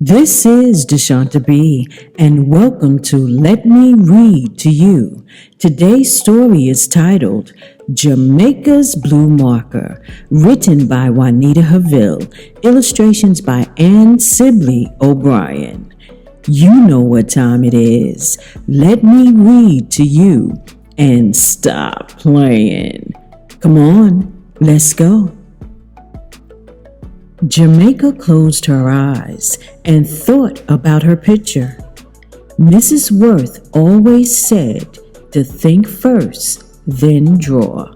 This is DeSHANTA B, and welcome to Let Me Read to You. Today's story is titled Jamaica's Blue Marker, written by Juanita Havill, illustrations by Ann Sibley O'Brien. You know what time it is. Let me read to you and stop playing. Come on, let's go. Jamaica closed her eyes and thought about her picture. Mrs. Worth always said to think first, then draw.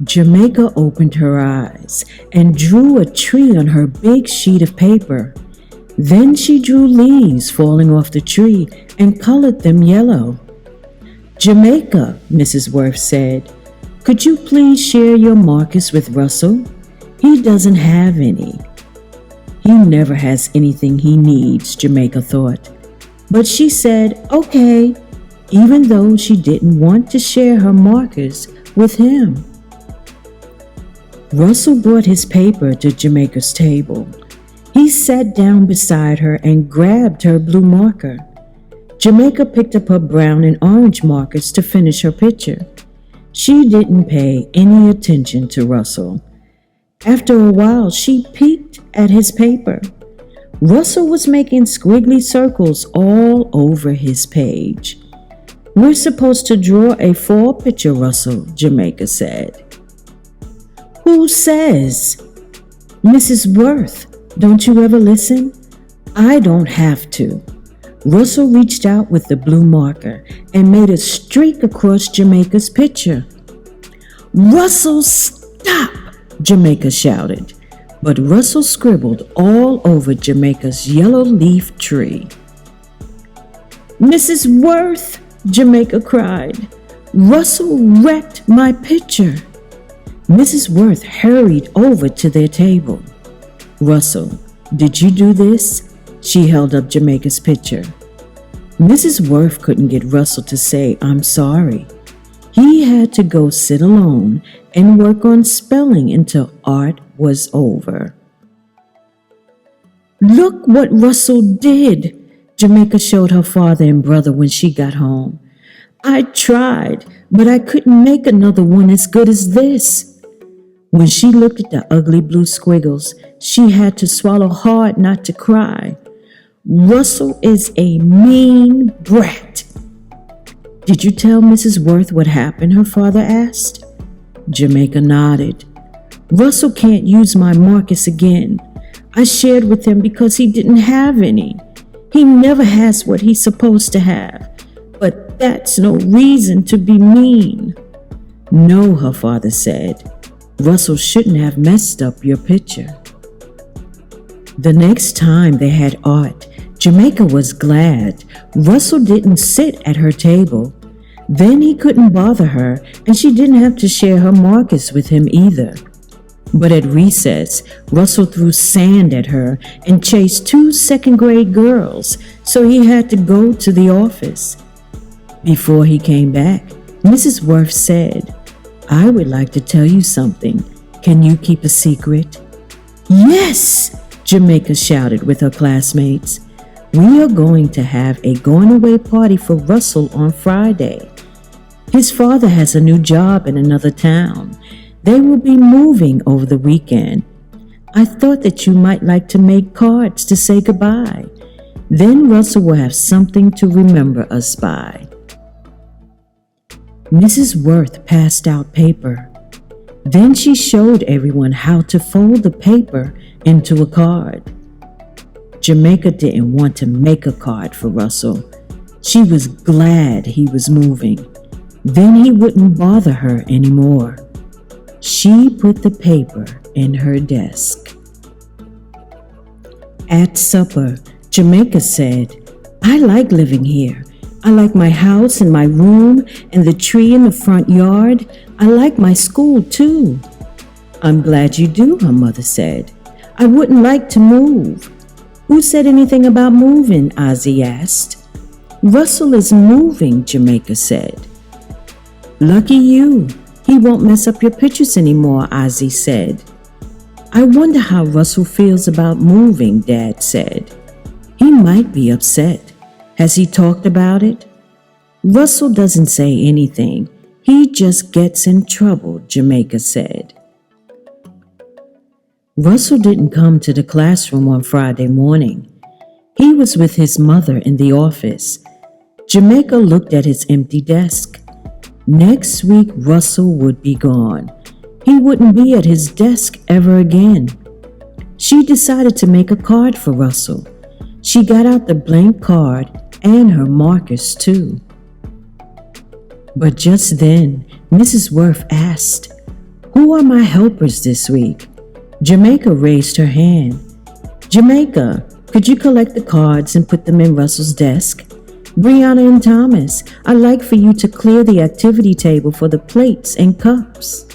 Jamaica opened her eyes and drew a tree on her big sheet of paper. Then she drew leaves falling off the tree and colored them yellow. "Jamaica," Mrs. Worth said, "could you please share your markers with Russell? He doesn't have any." "He never has anything he needs," Jamaica thought. But she said, okay, even though she didn't want to share her markers with him. Russell brought his paper to Jamaica's table. He sat down beside her and grabbed her blue marker. Jamaica picked up her brown and orange markers to finish her picture. She didn't pay any attention to Russell. After a while, she peeked at his paper. Russell was making squiggly circles all over his page. "We're supposed to draw a fall picture, Russell," Jamaica said. "Who says?" "Mrs. Worth. Don't you ever listen?" "I don't have to." Russell reached out with the blue marker and made a streak across Jamaica's picture. "Russell, stop!" Jamaica shouted. But Russell scribbled all over Jamaica's yellow leaf tree. "Mrs. Worth," Jamaica cried, "Russell wrecked my picture." Mrs. Worth hurried over to their table. "Russell, did you do this?" She held up Jamaica's picture. Mrs. Worth couldn't get Russell to say, "I'm sorry." He had to go sit alone and work on spelling until art was over. "Look what Russell did," Jamaica showed her father and brother when she got home. "I tried, but I couldn't make another one as good as this." When she looked at the ugly blue squiggles, she had to swallow hard not to cry. "Russell is a mean brat." "Did you tell Mrs. Worth what happened?" her father asked. Jamaica nodded. "Russell can't use my markers again. I shared with him because he didn't have any. He never has what he's supposed to have. But that's no reason to be mean." "No," her father said. "Russell shouldn't have messed up your picture." The next time they had art, Jamaica was glad Russell didn't sit at her table. Then he couldn't bother her, and she didn't have to share her markers with him either. But at recess, Russell threw sand at her and chased 2 second-grade girls, so he had to go to the office. Before he came back, Mrs. Worth said, "I would like to tell you something. Can you keep a secret?" "Yes!" Jamaica shouted with her classmates. "We are going to have a going-away party for Russell on Friday. His father has a new job in another town. They will be moving over the weekend. I thought that you might like to make cards to say goodbye. Then Russell will have something to remember us by." Mrs. Worth passed out paper. Then she showed everyone how to fold the paper into a card. Jamaica didn't want to make a card for Russell. She was glad he was moving. Then he wouldn't bother her anymore. She put the paper in her desk. At supper, Jamaica said, "I like living here. I like my house and my room and the tree in the front yard. I like my school too." "I'm glad you do," her mother said. "I wouldn't like to move." "Who said anything about moving?" Ozzie asked. "Russell is moving," Jamaica said. "Lucky you. He won't mess up your pictures anymore," Ozzie said. I wonder how Russell feels about moving, Dad said. He might be upset. Has he talked about it? Russell doesn't say anything. He just gets in trouble, Jamaica said. Russell didn't come to the classroom on Friday morning. He was with his mother in the office. Jamaica looked at his empty desk. Next week, Russell would be gone. He wouldn't be at his desk ever again. She decided to make a card for Russell. She got out the blank card and her markers too. But just then, Mrs. Worth asked, "Who are my helpers this week?" Jamaica raised her hand. "Jamaica, could you collect the cards and put them in Russell's desk? Brianna and Thomas, I'd like for you to clear the activity table for the plates and cups."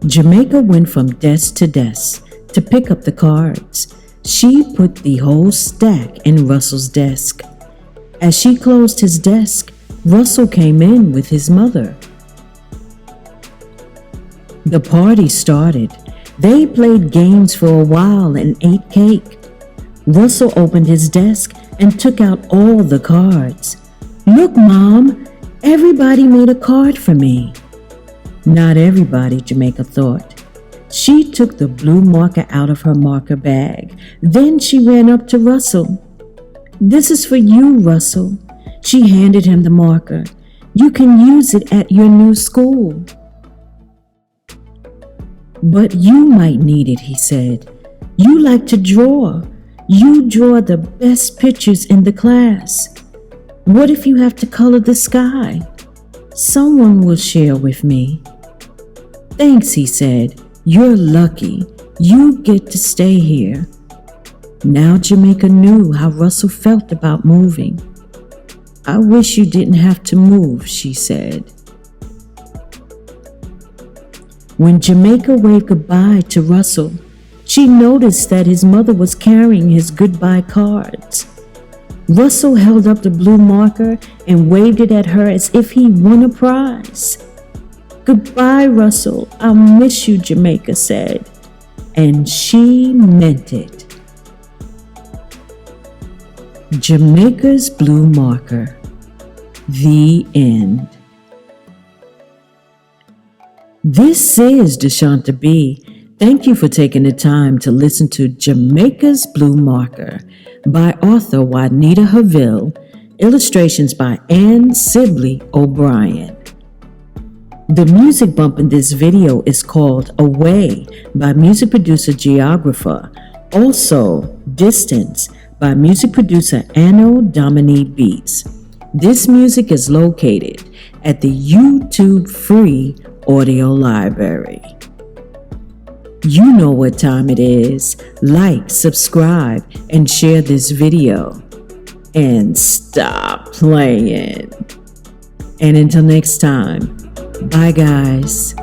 Jamaica went from desk to desk to pick up the cards. She put the whole stack in Russell's desk. As she closed his desk, Russell came in with his mother. The party started. They played games for a while and ate cake. Russell opened his desk and took out all the cards. "Look, Mom, everybody made a card for me." Not everybody, Jamaica thought. She took the blue marker out of her marker bag. Then she ran up to Russell. "This is for you, Russell." She handed him the marker. "You can use it at your new school." "But you might need it," he said. "You like to draw. You draw the best pictures in the class. What if you have to color the sky? Someone will share with me." "Thanks," he said. "You're lucky. You get to stay here." Now Jamaica knew how Russell felt about moving. "I wish you didn't have to move," she said. When Jamaica waved goodbye to Russell, she noticed that his mother was carrying his goodbye cards. Russell held up the blue marker and waved it at her as if he won a prize. "Goodbye, Russell. I'll miss you," Jamaica said. And she meant it. Jamaica's Blue Marker. The end. This is DeSHANTA B. Thank you for taking the time to listen to Jamaica's Blue Marker by author Juanita Havill, illustrations by Ann Sibley O'Brien. The music bump in this video is called Away by music producer GEOGRAPHER. Also, Distance by music producer ANNO DOMINI Beats. This music is located at the YouTube Free Audio Library. You know what time it is. Like, subscribe, and share this video. And stop playing. And until next time, bye guys.